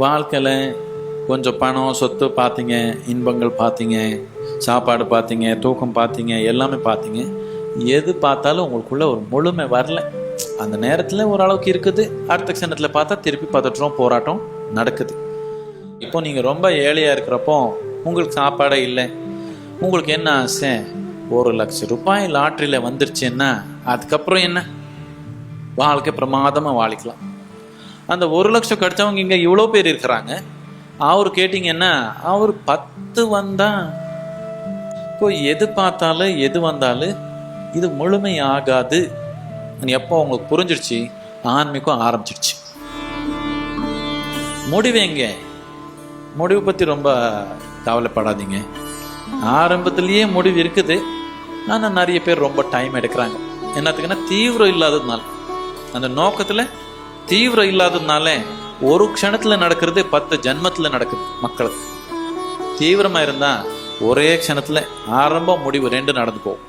வாழ்க்கையில் கொஞ்சம் பணம் சொத்து பார்த்தீங்க, இன்பங்கள் பார்த்தீங்க, சாப்பாடு பார்த்தீங்க, தூக்கம் பார்த்தீங்க, எல்லாமே பார்த்தீங்க. எது பார்த்தாலும் உங்களுக்குள்ள ஒரு முழுமை வரல. அந்த நேரத்தில் ஓரளவுக்கு இருக்குது, அடுத்த க்ஷணத்தில் பார்த்தா திருப்பி பதற்றம் போராட்டம் நடக்குது. இப்போ நீங்கள் ரொம்ப ஏழையாக இருக்கிறப்போ உங்களுக்கு சாப்பாடே இல்லை. உங்களுக்கு என்ன ஆசை? 1,00,000 ரூபாய் லாட்ரியில் வந்துருச்சுன்னா அதுக்கப்புறம் என்ன? வாழ்க்கை பிரமாதமாக வாழிக்கலாம். அந்த 1,00,000 கிடைச்சவங்க இங்கே இவ்வளோ பேர் இருக்கிறாங்க. அவர் கேட்டிங்கன்னா அவர் 10 வந்தா. இப்போ எது பார்த்தாலும் எது வந்தாலும் இது முழுமை ஆகாது. எப்போ உங்களுக்கு புரிஞ்சிடுச்சு, ஆன்மீகம் ஆரம்பிச்சிடுச்சு. முடிவு எங்க? முடிவு பற்றி ரொம்ப கவலைப்படாதீங்க. ஆரம்பத்திலேயே முடிவு இருக்குது. ஆனால் நிறைய பேர் ரொம்ப டைம் எடுக்கிறாங்க. என்னத்துக்குன்னா தீவிரம் இல்லாததுனால, அந்த நோக்கத்தில் தீவிரம் இல்லாததுனால ஒரு க்ஷணத்தில் நடக்கிறது 10 ஜென்மத்தில் நடக்குது. மக்களுக்கு தீவிரமாக இருந்தால் ஒரே க்ஷணத்தில் ஆரம்பம் முடிவு 2 நடந்து போகும்.